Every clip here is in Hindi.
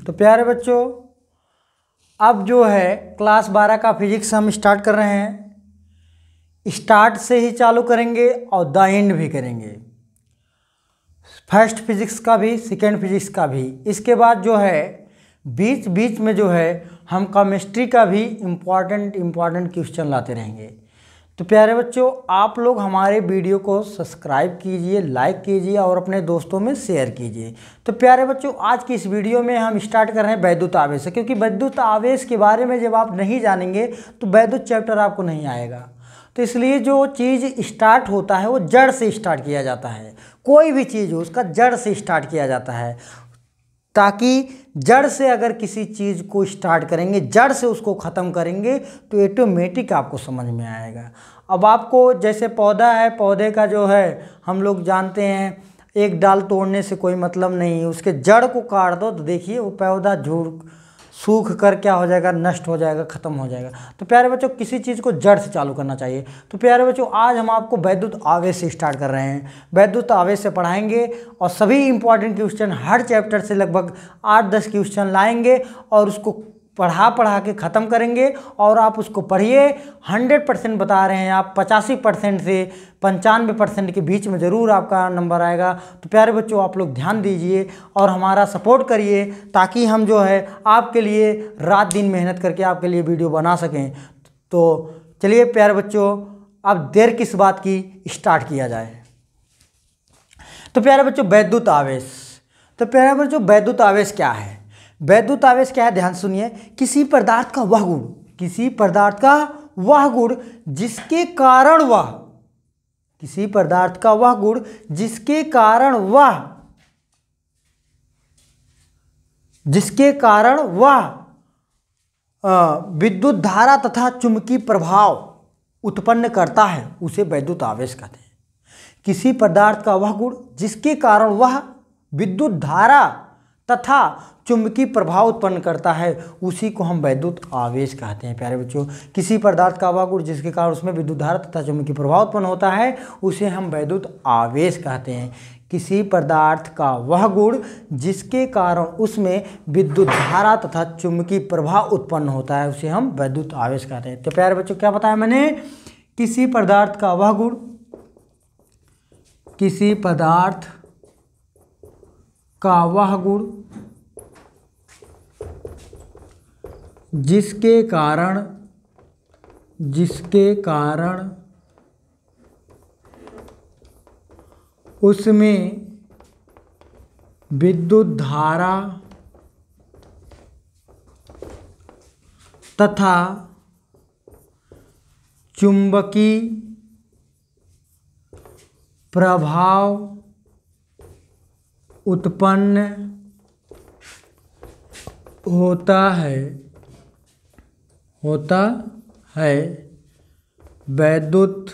तो प्यारे बच्चों, अब जो है क्लास 12 का फिजिक्स हम स्टार्ट कर रहे हैं। स्टार्ट से ही चालू करेंगे और द एंड भी करेंगे, फर्स्ट फिजिक्स का भी, सेकेंड फिजिक्स का भी। इसके बाद जो है बीच बीच में जो है हम केमिस्ट्री का भी इम्पॉर्टेंट क्वेश्चन लाते रहेंगे। तो प्यारे बच्चों, आप लोग हमारे वीडियो को सब्सक्राइब कीजिए, लाइक कीजिए और अपने दोस्तों में शेयर कीजिए। तो प्यारे बच्चों, आज की इस वीडियो में हम स्टार्ट कर रहे हैं वैद्युत आवेश से, क्योंकि वैद्युत आवेश के बारे में जब आप नहीं जानेंगे तो वैद्युत चैप्टर आपको नहीं आएगा। तो इसलिए जो चीज़ स्टार्ट होता है वो जड़ से स्टार्ट किया जाता है। कोई भी चीज़ हो उसका जड़ से स्टार्ट किया जाता है, ताकि जड़ से अगर किसी चीज़ को स्टार्ट करेंगे, जड़ से उसको ख़त्म करेंगे तो ऑटोमेटिक आपको समझ में आएगा। अब आपको जैसे पौधा है, पौधे का जो है हम लोग जानते हैं एक डाल तोड़ने से कोई मतलब नहीं है, उसके जड़ को काट दो तो देखिए वो पौधा सूख कर क्या हो जाएगा, नष्ट हो जाएगा, ख़त्म हो जाएगा। तो प्यारे बच्चों, किसी चीज़ को जड़ से चालू करना चाहिए। तो प्यारे बच्चों, आज हम आपको वैद्युत आवेश से स्टार्ट कर रहे हैं। वैद्युत आवेश से पढ़ाएंगे और सभी इंपॉर्टेंट क्वेश्चन हर चैप्टर से लगभग 8-10 क्वेश्चन लाएंगे और उसको पढ़ा के ख़त्म करेंगे। और आप उसको पढ़िए, 100% बता रहे हैं, आप 85% से 95% के बीच में ज़रूर आपका नंबर आएगा। तो प्यारे बच्चों, आप लोग ध्यान दीजिए और हमारा सपोर्ट करिए, ताकि हम जो है आपके लिए रात दिन मेहनत करके आपके लिए वीडियो बना सकें। तो चलिए प्यारे बच्चों, अब देर किस बात की, स्टार्ट किया जाए। तो प्यारे बच्चों, वैद्युत आवेश। तो प्यारे बच्चों, वैद्युत आवेश क्या है? वैद्युत आवेश क्या है, ध्यान सुनिए। किसी पदार्थ का वह गुण, किसी पदार्थ का वह गुण जिसके कारण वह, किसी पदार्थ का वह गुण जिसके कारण वह विद्युत धारा तथा चुंबकीय प्रभाव उत्पन्न करता है, उसे वैद्युत आवेश कहते हैं। किसी पदार्थ का वह गुण जिसके कारण वह विद्युत धारा तथा चुंबकीय प्रभाव उत्पन्न करता है, उसी को हम वैद्युत आवेश कहते हैं। प्यारे बच्चों, किसी पदार्थ का वह गुण जिसके कारण उसमें विद्युत धारा तथा चुंबकीय प्रभाव उत्पन्न होता है, उसे हम वैद्युत आवेश कहते हैं। किसी पदार्थ का वह गुण जिसके कारण उसमें विद्युत धारा तथा चुंबकीय प्रभाव उत्पन्न होता है, उसे हम वैद्युत आवेश कहते हैं। तो प्यारे बच्चों, क्या बताया मैंने? किसी पदार्थ का वह गुण, किसी पदार्थ का वह गुण जिसके कारण उसमें विद्युत धारा तथा चुंबकीय प्रभाव उत्पन्न होता है, वैद्युत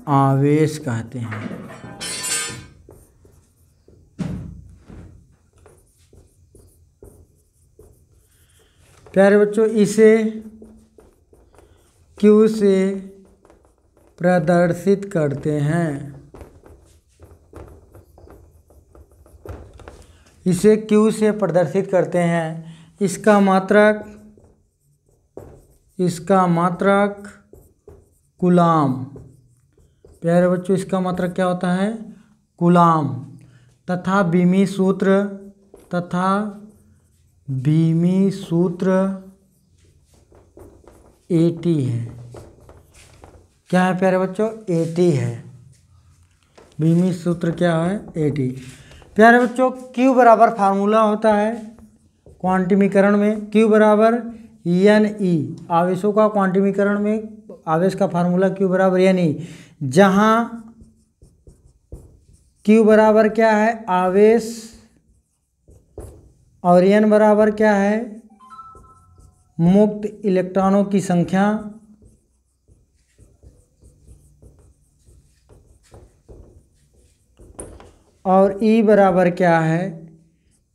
आवेश कहते हैं। प्यारे बच्चों, इसे क्यू से प्रदर्शित करते हैं। इसे क्यू से प्रदर्शित करते हैं। इसका मात्रक कूलाम। प्यारे बच्चों, इसका मात्रक क्या होता है? कूलाम। तथा बीमी सूत्र AT है। क्या है प्यारे बच्चों? AT है। बीमी सूत्र क्या है? AT। प्यारे बच्चों, Q बराबर फार्मूला होता है क्वांटमीकरण में, Q बराबर NE। आवेशों का क्वांटमीकरण में आवेश का फार्मूला Q बराबर NE, जहाँ Q बराबर क्या है? आवेश, और N बराबर क्या है? मुक्त इलेक्ट्रॉनों की संख्या, और E बराबर क्या है?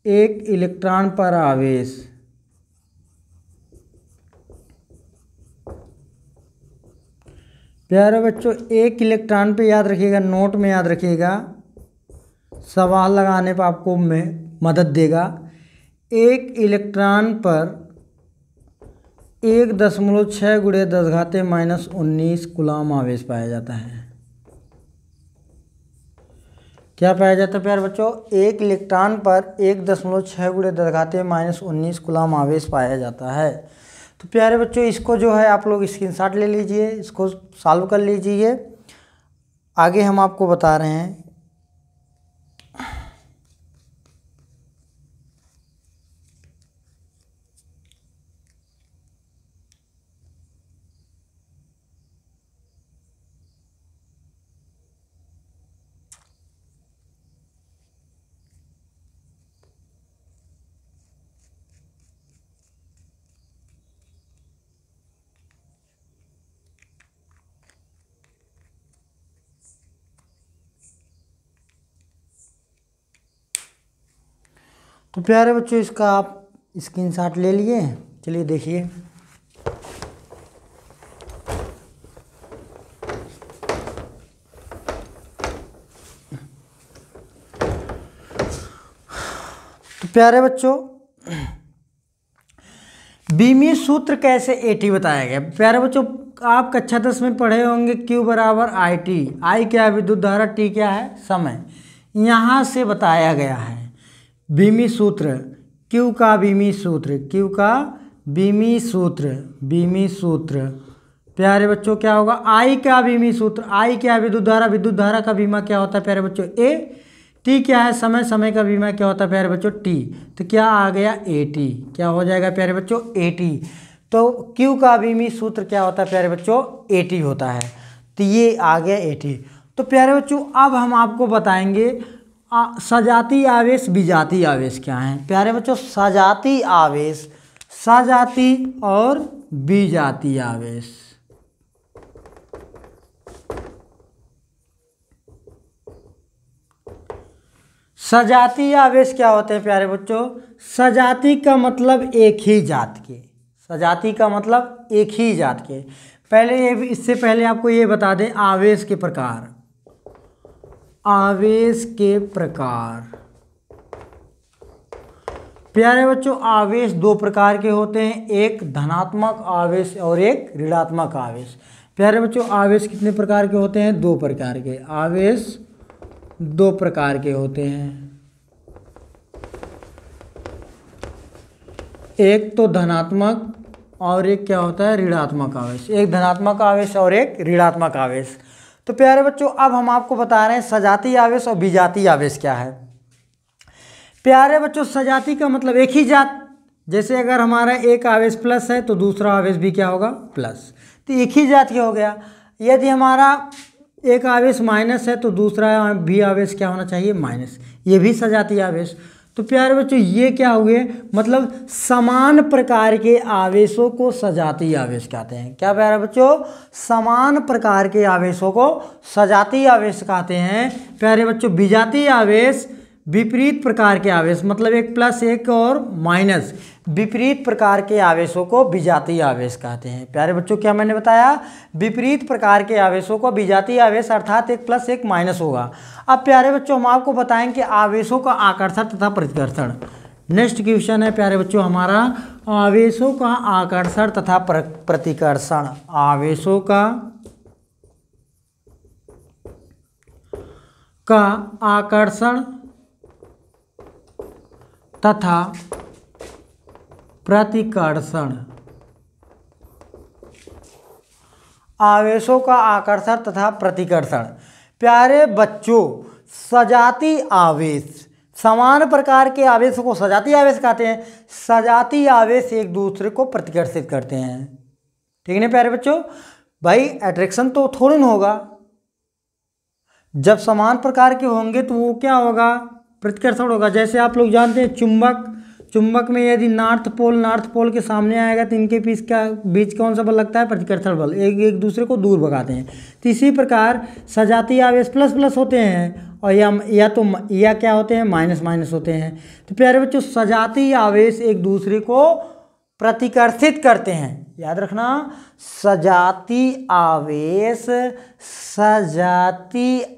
एक इलेक्ट्रॉन पर आवेश। प्यारे बच्चों, एक इलेक्ट्रॉन पे याद रखिएगा, नोट में याद रखिएगा, सवाल लगाने पर आपको मदद देगा। एक इलेक्ट्रॉन पर 1.6 × 10⁻⁻19 कूलम्ब आवेश पाया जाता है। क्या पाया जाता है प्यारे बच्चों? एक इलेक्ट्रॉन पर 1.6 × 10⁻⁻19 कूलम्ब आवेश पाया जाता है। तो प्यारे बच्चों इसको जो है आप लोग स्क्रीनशॉट ले लीजिए, इसको सॉल्व कर लीजिए। आगे हम आपको बता रहे हैं। तो प्यारे बच्चों इसका आप स्क्रीनशॉट ले लिए। चलिए देखिए, तो प्यारे बच्चों बीमी सूत्र कैसे एटी बताया गया। प्यारे बच्चों आप कक्षा 10 में पढ़े होंगे Q = IT। I क्या है? विद्युत धारा। T क्या है? समय। यहाँ से बताया गया है बीमी सूत्र, Q का बीमी सूत्र, Q का बीमी सूत्र प्यारे बच्चों क्या होगा? I का बीमी सूत्र, I क्या है? विद्युत धारा। विद्युत धारा का बीमा क्या होता है प्यारे बच्चों? A। T क्या है? समय। समय का बीमा क्या होता है प्यारे बच्चों? T। तो क्या आ गया? AT। क्या हो जाएगा प्यारे बच्चों? AT। तो Q का बीमी सूत्र क्या होता है प्यारे बच्चों? AT होता है। तो ये आ गया AT। तो प्यारे बच्चों अब हम आपको बताएंगे सजातीय आवेश, विजातीय आवेश क्या है। प्यारे बच्चों सजातीय आवेश, सजातीय और विजातीय आवेश। सजातीय आवेश क्या होते हैं प्यारे बच्चों? सजातीय का मतलब एक ही जात के, सजातीय का मतलब एक ही जात के। इससे पहले आपको ये बता दें आवेश के प्रकार। आवेश के प्रकार प्यारे बच्चों आवेश दो प्रकार के होते हैं, एक धनात्मक आवेश और एक ऋणात्मक आवेश। प्यारे बच्चों आवेश कितने प्रकार के होते हैं? दो प्रकार के। आवेश दो प्रकार के होते हैं, एक तो धनात्मक और एक क्या होता है? ऋणात्मक आवेश। एक धनात्मक आवेश और एक ऋणात्मक आवेश। तो प्यारे बच्चों अब हम आपको बता रहे हैं सजातीय आवेश और विजातीय आवेश क्या है। प्यारे बच्चों सजातीय का मतलब एक ही जात। जैसे अगर हमारा एक आवेश प्लस है तो दूसरा आवेश भी क्या होगा? प्लस। तो एक ही जात क्या हो गया। यदि हमारा एक आवेश माइनस है तो दूसरा भी आवेश क्या होना चाहिए? माइनस। ये भी सजातीय आवेश। तो प्यारे बच्चों ये क्या हुए? मतलब समान प्रकार के आवेशों को सजातीय आवेश कहते हैं। क्या प्यारे बच्चों? समान प्रकार के आवेशों को सजातीय आवेश कहते हैं। प्यारे बच्चों विजातीय आवेश विपरीत प्रकार के आवेश, मतलब एक प्लस एक और माइनस, विपरीत प्रकार के आवेशों को विजातीय आवेश कहते हैं। प्यारे बच्चों क्या मैंने बताया? विपरीत प्रकार के आवेशों को विजातीय आवेश अर्थात एक प्लस एक माइनस होगा। अब प्यारे बच्चों हम आपको बताएं कि आवेशों का आकर्षण तथा प्रतिकर्षण। नेक्स्ट क्वेश्चन है प्यारे बच्चों हमारा आवेशों का आकर्षण तथा प्रतिकर्षण। आवेशों का आकर्षण तथा प्रतिकर्षण। आवेशों का आकर्षण तथा प्रतिकर्षण। प्यारे बच्चों सजातीय आवेश, समान प्रकार के आवेशों को सजातीय आवेश कहते हैं। सजातीय आवेश एक दूसरे को प्रतिकर्षित करते हैं। ठीक है ना प्यारे बच्चों? भाई अट्रैक्शन तो थोड़ी ना होगा, जब समान प्रकार के होंगे तो वो क्या होगा? प्रतिकर्षण होगा। जैसे आप लोग जानते हैं चुंबक में यदि नॉर्थ पोल के सामने आएगा तो इनके बीच कौन सा बल लगता है? प्रतिकर्षण बल। एक दूसरे को दूर भगाते हैं। तो इसी प्रकार सजातीय आवेश प्लस प्लस होते हैं और या क्या होते हैं? माइनस माइनस होते हैं। तो प्यारे बच्चों सजातीय आवेश एक दूसरे को प्रतिकर्षित करते हैं। याद रखना सजातीय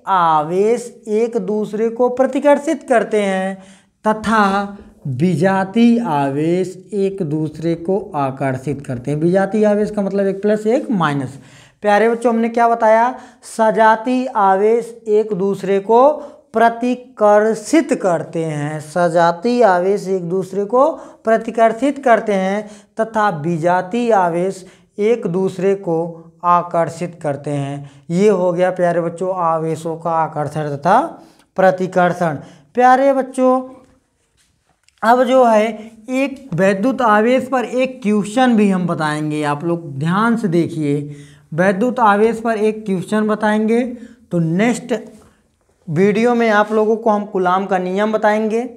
आवेश एक दूसरे को प्रतिकर्षित करते हैं। तथा विजातीय आवेश एक दूसरे को आकर्षित करते हैं। विजातीय आवेश का मतलब एक प्लस एक माइनस। प्यारे बच्चों हमने क्या बताया, सजातीय आवेश एक दूसरे को प्रतिकर्षित करते हैं। सजातीय आवेश एक दूसरे को प्रतिकर्षित करते हैं तथा विजातीय आवेश एक दूसरे को आकर्षित करते हैं। ये हो गया प्यारे बच्चों आवेशों का आकर्षण तथा प्रतिकर्षण। प्यारे बच्चों अब जो है एक वैद्युत आवेश पर एक क्वेश्चन भी हम बताएंगे, आप लोग ध्यान से देखिए। वैद्युत आवेश पर एक क्वेश्चन बताएंगे, तो नेक्स्ट वीडियो में आप लोगों को हम कूलाम का नियम बताएंगे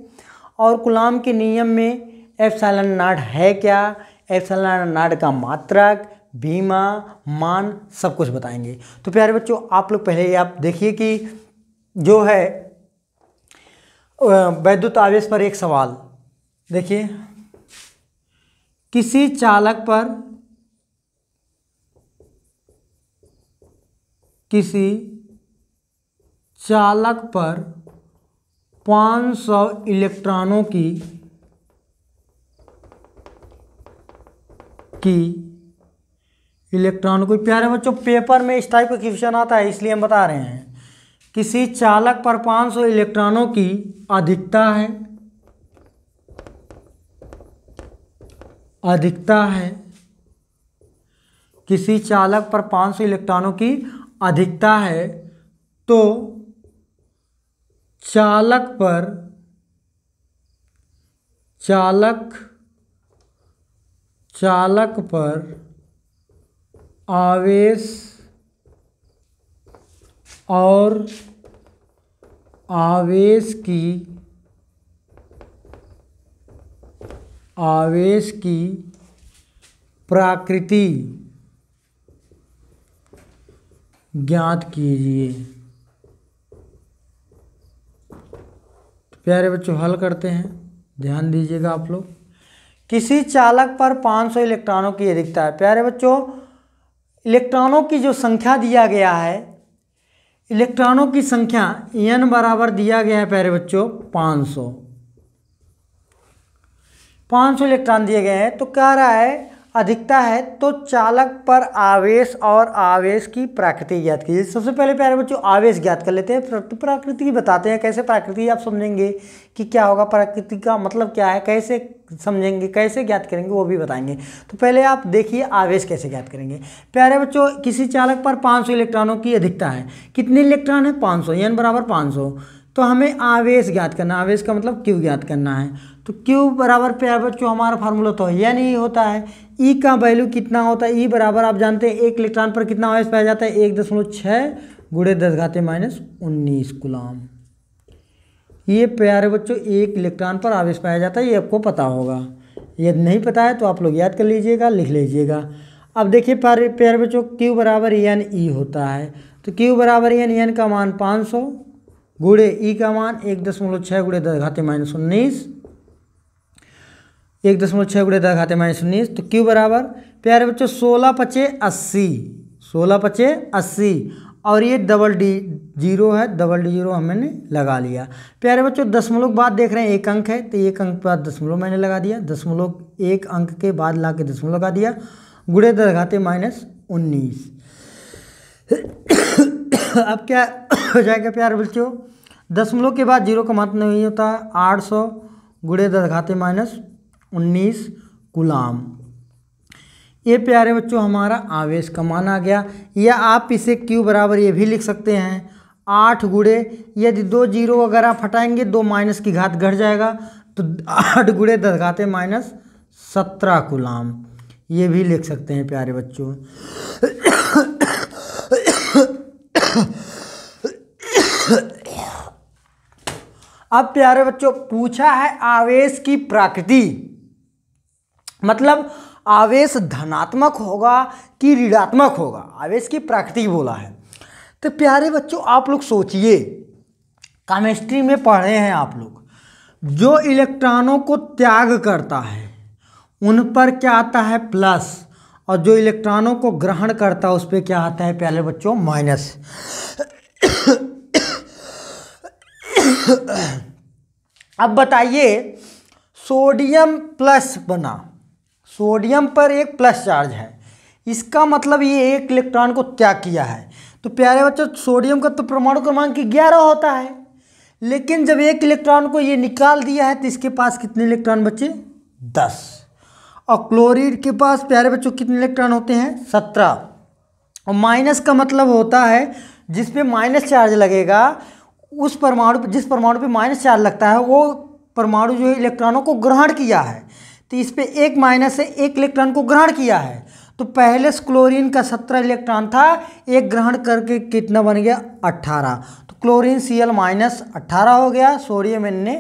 और कूलाम के नियम में एप्सिलॉन नॉट है क्या, एप्सिलॉन नॉट का मात्रक, बीमा, मान, सब कुछ बताएंगे। तो प्यारे बच्चों आप लोग पहले आप देखिए कि जो है वैद्युत आवेश पर एक सवाल देखिए, किसी चालक पर 500 इलेक्ट्रॉनों की प्यारे बच्चों पेपर में इस टाइप का क्वेश्चन आता है इसलिए हम बता रहे हैं। किसी चालक पर 500 इलेक्ट्रॉनों की अधिकता है, किसी चालक पर 500 इलेक्ट्रॉनों की अधिकता है, तो चालक पर आवेश और आवेश की प्रकृति ज्ञात कीजिए। तो प्यारे बच्चों हल करते हैं, ध्यान दीजिएगा आप लोग। किसी चालक पर 500 इलेक्ट्रॉनों की अधिकता है। प्यारे बच्चों इलेक्ट्रॉनों की जो संख्या दिया गया है, इलेक्ट्रॉनों की संख्या n बराबर दिया गया है प्यारे बच्चों 500 इलेक्ट्रॉन दिए गए हैं। तो कह रहा है अधिकता है, तो चालक पर आवेश और आवेश की प्रकृति ज्ञात कीजिए। सबसे पहले प्यारे बच्चों आवेश ज्ञात कर लेते हैं, प्रकृति बताते हैं। कैसे प्रकृति आप समझेंगे कि क्या होगा, प्रकृति का मतलब क्या है, कैसे समझेंगे, कैसे ज्ञात करेंगे वो भी बताएंगे। तो पहले आप देखिए आवेश कैसे ज्ञात करेंगे। प्यारे बच्चों किसी चालक पर 500 इलेक्ट्रॉनों की अधिकता है, कितने इलेक्ट्रॉन है 500, n बराबर 500। तो हमें आवेश ज्ञात करना, आवेश का मतलब Q ज्ञात करना है। तो Q बराबर प्यारे बच्चों हमारा फार्मूला तो n ही होता है। E का वैल्यू कितना होता है, E बराबर आप जानते हैं एक इलेक्ट्रॉन पर कितना आवेश पाया जाता है 1.6 गुणे 10⁻19 कूलाम। ये प्यारे बच्चों एक इलेक्ट्रॉन पर आवेश पाया जाता है, ये आपको पता होगा। यदि नहीं पता है तो आप लोग याद कर लीजिएगा, लिख लीजिएगा। अब देखिए प्यारे बच्चों Q बराबर n E होता है। तो Q बराबर n का मान 500 गुणे E का मान 1.6 गुणे 10⁻19, 1.6 गुणे 10⁻19। तो Q बराबर प्यारे बच्चों 16×5=80 और ये डबल डी जीरो है, डबल डी जीरो हमने लगा लिया। प्यारे बच्चों दशमलव के बाद देख रहे हैं एक अंक है, तो एक अंक के बाद दशमलव मैंने लगा दिया, दशमलव एक अंक के बाद ला के दशमलव लगा दिया, गुणे 10⁻19। अब क्या हो जाएगा प्यारे बच्चों, दशमलव के बाद जीरो का मतलब नहीं होता, 800 गुणे 10⁻19 कूलाम। ये प्यारे बच्चों हमारा आवेश का मान आ गया। या आप इसे Q बराबर ये भी लिख सकते हैं 8 गुणे, यदि 2 जीरो अगर आप हटाएंगे 2 माइनस की घात घट जाएगा, तो 8 गुणे 10⁻17 कूलाम, ये भी लिख सकते हैं प्यारे बच्चों। अब प्यारे बच्चों पूछा है आवेश की प्रकृति, मतलब आवेश धनात्मक होगा कि ऋणात्मक होगा, आवेश की प्रकृति बोला है। तो प्यारे बच्चों आप लोग सोचिए, केमिस्ट्री में पढ़े हैं आप लोग, जो इलेक्ट्रॉनों को त्याग करता है उन पर क्या आता है प्लस, और जो इलेक्ट्रॉनों को ग्रहण करता है उस पर क्या आता है प्यारे बच्चों माइनस। अब बताइए, सोडियम प्लस बना, सोडियम पर एक प्लस चार्ज है, इसका मतलब ये एक इलेक्ट्रॉन को त्याग किया है। तो प्यारे बच्चों, सोडियम का तो परमाणु क्रमांक 11 होता है, लेकिन जब एक इलेक्ट्रॉन को ये निकाल दिया है तो इसके पास कितने इलेक्ट्रॉन बचे? 10। और क्लोरीन के पास प्यारे बच्चों कितने इलेक्ट्रॉन होते हैं? 17। और माइनस का मतलब होता है जिस पे माइनस चार्ज लगेगा, उस परमाणु, जिस परमाणु पे माइनस चार्ज लगता है वो परमाणु जो है इलेक्ट्रॉनों को ग्रहण किया है। तो इस पे एक माइनस से एक इलेक्ट्रॉन को ग्रहण किया है। तो पहले क्लोरीन का 17 इलेक्ट्रॉन था, एक ग्रहण करके कितना बन गया? 18। तो क्लोरीन Cl माइनस 18 हो गया, सोडियम Na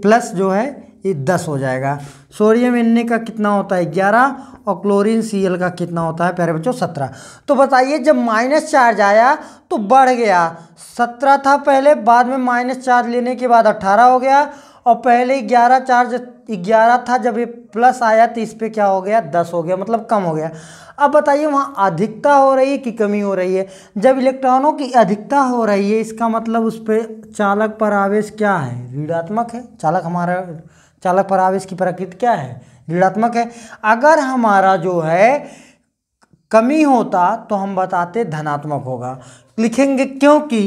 प्लस जो है ये 10 हो जाएगा। सोडियम Na का कितना होता है? 11, और क्लोरीन Cl का कितना होता है प्यारे बच्चों? 17। तो बताइए, जब माइनस चार्ज आया तो बढ़ गया, 17 था पहले, बाद में माइनस चार्ज लेने के बाद 18 हो गया, और पहले 11 था, जब ये प्लस आया तो इस पर क्या हो गया? 10 हो गया, मतलब कम हो गया। अब बताइए, वहाँ अधिकता हो रही है कि कमी हो रही है? जब इलेक्ट्रॉनों की अधिकता हो रही है, इसका मतलब उस पर चालक पर आवेश क्या है? ऋणात्मक है। चालक पर आवेश की प्रकृति क्या है? ऋणात्मक है। अगर हमारा जो है कमी होता तो हम बताते धनात्मक होगा। लिखेंगे क्योंकि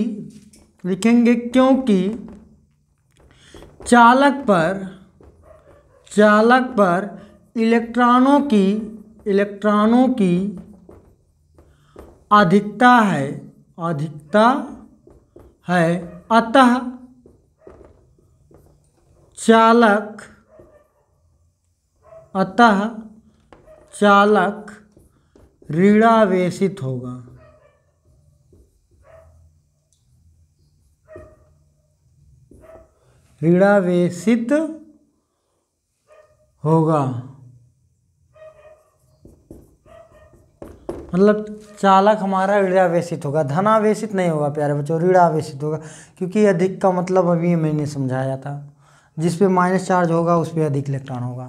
चालक पर इलेक्ट्रॉनों की अधिकता है, अतः चालक ऋणावेशित होगा। ऋणावेशित होगा मतलब चालक हमारा ऋणावेशित होगा, धनावेशित नहीं होगा प्यारे बच्चों, ऋणावेशित होगा। क्योंकि अधिक का मतलब अभी मैंने समझाया था, जिस पे माइनस चार्ज होगा उस पे अधिक इलेक्ट्रॉन होगा।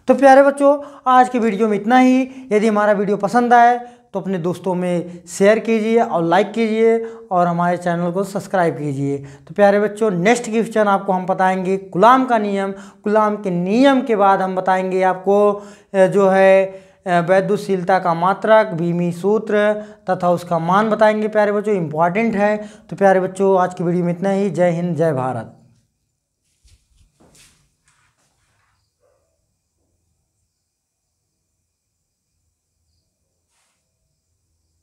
तो प्यारे बच्चों, आज की वीडियो में इतना ही। यदि हमारा वीडियो पसंद आए तो अपने दोस्तों में शेयर कीजिए और लाइक कीजिए, और हमारे चैनल को सब्सक्राइब कीजिए। तो प्यारे बच्चों, नेक्स्ट क्वेश्चन आपको हम बताएंगे कूलाम का नियम। कूलाम के नियम के बाद हम बताएंगे आपको जो है वैद्युतशीलता का मात्रक, बीमी सूत्र तथा उसका मान बताएंगे प्यारे बच्चों, इंपॉर्टेंट है। तो प्यारे बच्चों, आज की वीडियो में इतना ही। जय हिंद, जय भारत।